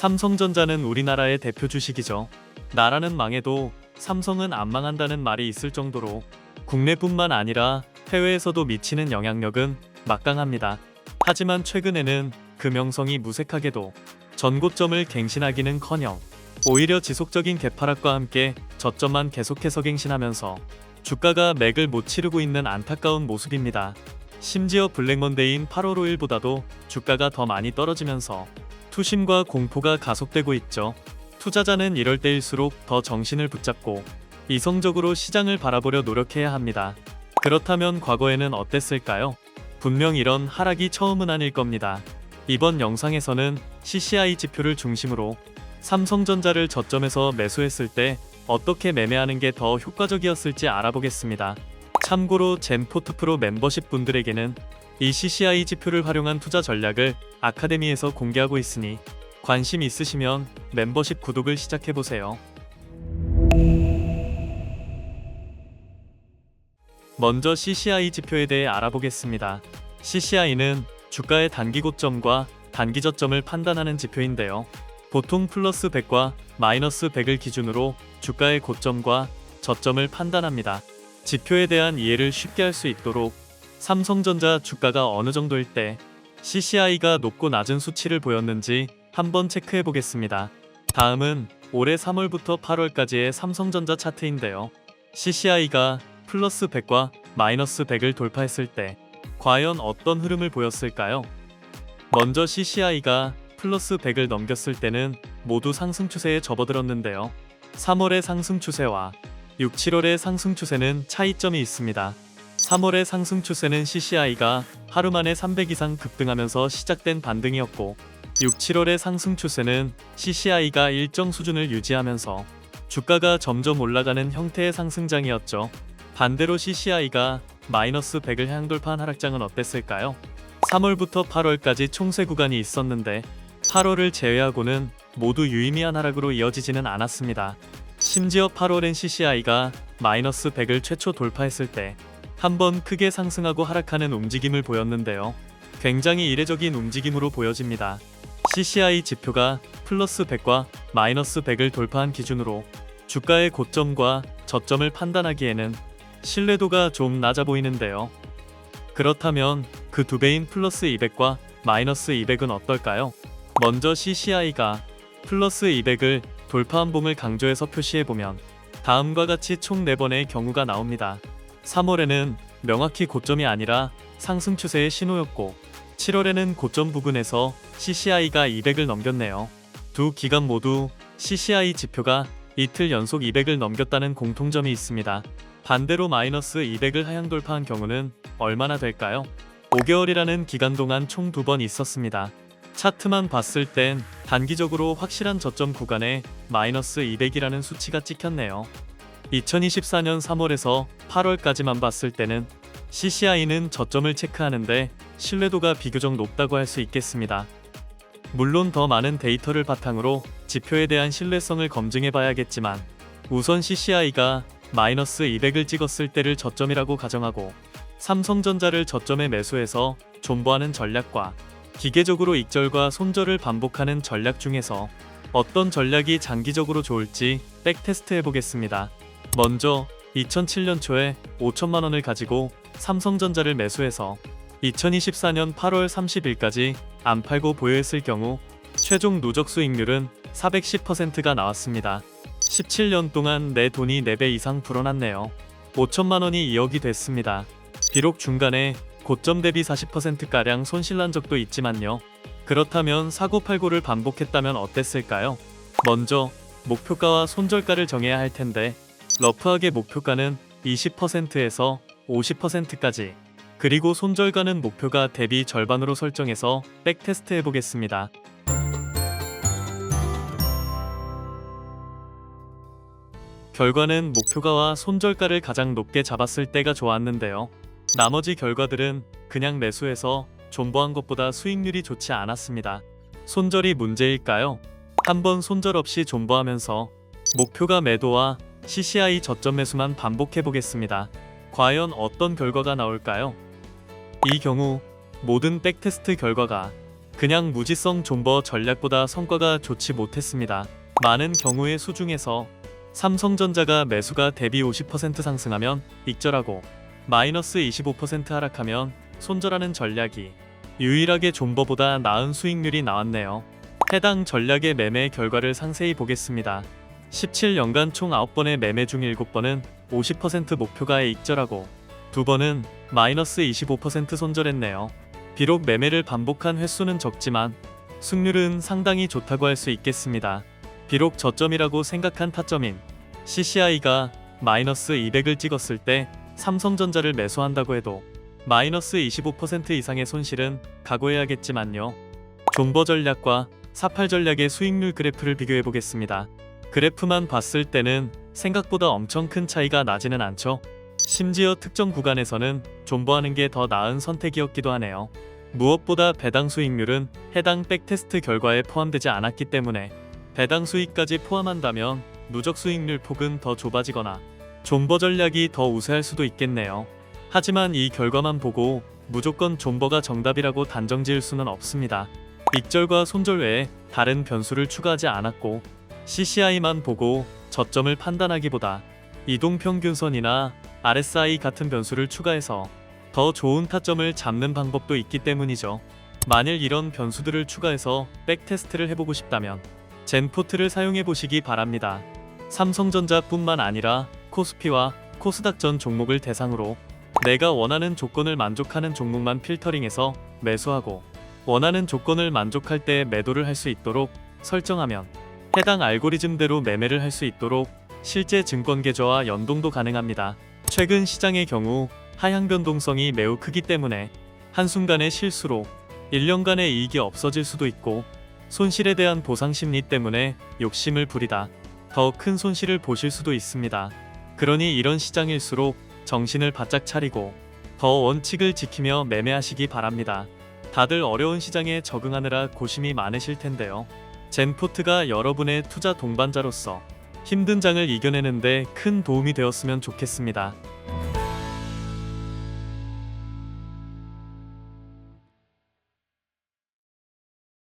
삼성전자는 우리나라의 대표 주식이죠. 나라는 망해도 삼성은 안 망한다는 말이 있을 정도로 국내뿐만 아니라 해외에서도 미치는 영향력은 막강합니다. 하지만 최근에는 그 명성이 무색하게도 전고점을 갱신하기는커녕 오히려 지속적인 개파락과 함께 저점만 계속해서 갱신하면서 주가가 맥을 못 치르고 있는 안타까운 모습입니다. 심지어 블랙먼데이인 8월 5일보다도 주가가 더 많이 떨어지면서 투심과 공포가 가속되고 있죠. 투자자는 이럴 때일수록 더 정신을 붙잡고 이성적으로 시장을 바라보려 노력해야 합니다. 그렇다면 과거에는 어땠을까요? 분명 이런 하락이 처음은 아닐 겁니다. 이번 영상에서는 CCI 지표를 중심으로 삼성전자를 저점에서 매수했을 때 어떻게 매매하는 게 더 효과적이었을지 알아보겠습니다. 참고로 젠포트프로 멤버십 분들에게는 이 CCI 지표를 활용한 투자 전략을 아카데미에서 공개하고 있으니 관심 있으시면 멤버십 구독을 시작해보세요. 먼저 CCI 지표에 대해 알아보겠습니다. CCI는 주가의 단기 고점과 단기 저점을 판단하는 지표인데요. 보통 플러스 100과 마이너스 100을 기준으로 주가의 고점과 저점을 판단합니다. 지표에 대한 이해를 쉽게 할 수 있도록 삼성전자 주가가 어느 정도일 때 CCI가 높고 낮은 수치를 보였는지 한번 체크해 보겠습니다. 다음은 올해 3월부터 8월까지의 삼성전자 차트인데요. CCI가 플러스 100과 마이너스 100을 돌파했을 때 과연 어떤 흐름을 보였을까요? 먼저 CCI가 플러스 100을 넘겼을 때는 모두 상승 추세에 접어들었는데요. 3월의 상승 추세와 6, 7월의 상승 추세는 차이점이 있습니다. 3월의 상승 추세는 CCI가 하루 만에 300 이상 급등하면서 시작된 반등이었고 6, 7월의 상승 추세는 CCI가 일정 수준을 유지하면서 주가가 점점 올라가는 형태의 상승장이었죠. 반대로 CCI가 마이너스 100을 향 돌파한 하락장은 어땠을까요? 3월부터 8월까지 총세 구간이 있었는데 8월을 제외하고는 모두 유의미한 하락으로 이어지지는 않았습니다. 심지어 8월엔 CCI가 마이너스 100을 최초 돌파했을 때 한번 크게 상승하고 하락하는 움직임을 보였는데요. 굉장히 이례적인 움직임으로 보여집니다. CCI 지표가 플러스 100과 마이너스 100을 돌파한 기준으로 주가의 고점과 저점을 판단하기에는 신뢰도가 좀 낮아 보이는데요. 그렇다면 그 두 배인 플러스 200과 마이너스 200은 어떨까요? 먼저 CCI가 플러스 200을 돌파한 봄을 강조해서 표시해보면 다음과 같이 총 4번의 경우가 나옵니다. 3월에는 명확히 고점이 아니라 상승 추세의 신호였고 7월에는 고점 부근에서 CCI가 200을 넘겼네요. 두 기간 모두 CCI 지표가 이틀 연속 200을 넘겼다는 공통점이 있습니다. 반대로 마이너스 200을 하향 돌파한 경우는 얼마나 될까요? 5개월이라는 기간 동안 총 2번 있었습니다. 차트만 봤을 땐 단기적으로 확실한 저점 구간에 마이너스 200이라는 수치가 찍혔네요. 2024년 3월에서 8월까지만 봤을 때는 CCI는 저점을 체크하는데 신뢰도가 비교적 높다고 할 수 있겠습니다. 물론 더 많은 데이터를 바탕으로 지표에 대한 신뢰성을 검증해 봐야겠지만 우선 CCI가 마이너스 200을 찍었을 때를 저점이라고 가정하고 삼성전자를 저점에 매수해서 존버하는 전략과 기계적으로 익절과 손절을 반복하는 전략 중에서 어떤 전략이 장기적으로 좋을지 백테스트 해보겠습니다. 먼저 2007년 초에 5천만 원을 가지고 삼성전자를 매수해서 2024년 8월 30일까지 안 팔고 보유했을 경우 최종 누적 수익률은 410%가 나왔습니다. 17년 동안 내 돈이 4배 이상 불어났네요. 5천만 원이 2억이 됐습니다. 비록 중간에 고점 대비 40%가량 손실난 적도 있지만요. 그렇다면 사고팔고를 반복했다면 어땠을까요? 먼저 목표가와 손절가를 정해야 할 텐데 러프하게 목표가는 20%에서 50%까지 그리고 손절가는 목표가 대비 절반으로 설정해서 백테스트 해보겠습니다. 결과는 목표가와 손절가를 가장 높게 잡았을 때가 좋았는데요. 나머지 결과들은 그냥 매수해서 존버한 것보다 수익률이 좋지 않았습니다. 손절이 문제일까요? 한번 손절 없이 존버하면서 목표가 매도와 CCI 저점 매수만 반복해 보겠습니다. 과연 어떤 결과가 나올까요? 이 경우 모든 백테스트 결과가 그냥 무지성 존버 전략보다 성과가 좋지 못했습니다. 많은 경우의 수 중에서 삼성전자가 매수가 대비 50% 상승하면 익절하고 마이너스 25% 하락하면 손절하는 전략이 유일하게 존버보다 나은 수익률이 나왔네요. 해당 전략의 매매 결과를 상세히 보겠습니다. 17년간 총 9번의 매매 중 7번은 50% 목표가에 익절하고 2번은 마이너스 25% 손절했네요. 비록 매매를 반복한 횟수는 적지만 승률은 상당히 좋다고 할 수 있겠습니다. 비록 저점이라고 생각한 타점인 CCI가 마이너스 200을 찍었을 때 삼성전자를 매수한다고 해도 마이너스 25% 이상의 손실은 각오해야겠지만요. 존버 전략과 사팔 전략의 수익률 그래프를 비교해 보겠습니다. 그래프만 봤을 때는 생각보다 엄청 큰 차이가 나지는 않죠. 심지어 특정 구간에서는 존버하는 게 더 나은 선택이었기도 하네요. 무엇보다 배당 수익률은 해당 백테스트 결과에 포함되지 않았기 때문에 배당 수익까지 포함한다면 누적 수익률 폭은 더 좁아지거나 존버 전략이 더 우세할 수도 있겠네요. 하지만 이 결과만 보고 무조건 존버가 정답이라고 단정 지을 수는 없습니다. 익절과 손절 외에 다른 변수를 추가하지 않았고 CCI만 보고 저점을 판단하기보다 이동평균선이나 RSI 같은 변수를 추가해서 더 좋은 타점을 잡는 방법도 있기 때문이죠. 만일 이런 변수들을 추가해서 백테스트를 해보고 싶다면 젠포트를 사용해 보시기 바랍니다. 삼성전자뿐만 아니라 코스피와 코스닥 전 종목을 대상으로 내가 원하는 조건을 만족하는 종목만 필터링해서 매수하고 원하는 조건을 만족할 때 매도를 할 수 있도록 설정하면 해당 알고리즘대로 매매를 할 수 있도록 실제 증권 계좌와 연동도 가능합니다. 최근 시장의 경우 하향 변동성이 매우 크기 때문에 한순간의 실수로 1년간의 이익이 없어질 수도 있고 손실에 대한 보상 심리 때문에 욕심을 부리다 더 큰 손실을 보실 수도 있습니다. 그러니 이런 시장일수록 정신을 바짝 차리고 더 원칙을 지키며 매매하시기 바랍니다. 다들 어려운 시장에 적응하느라 고심이 많으실 텐데요. 젠포트가 여러분의 투자 동반자로서 힘든 장을 이겨내는데 큰 도움이 되었으면 좋겠습니다.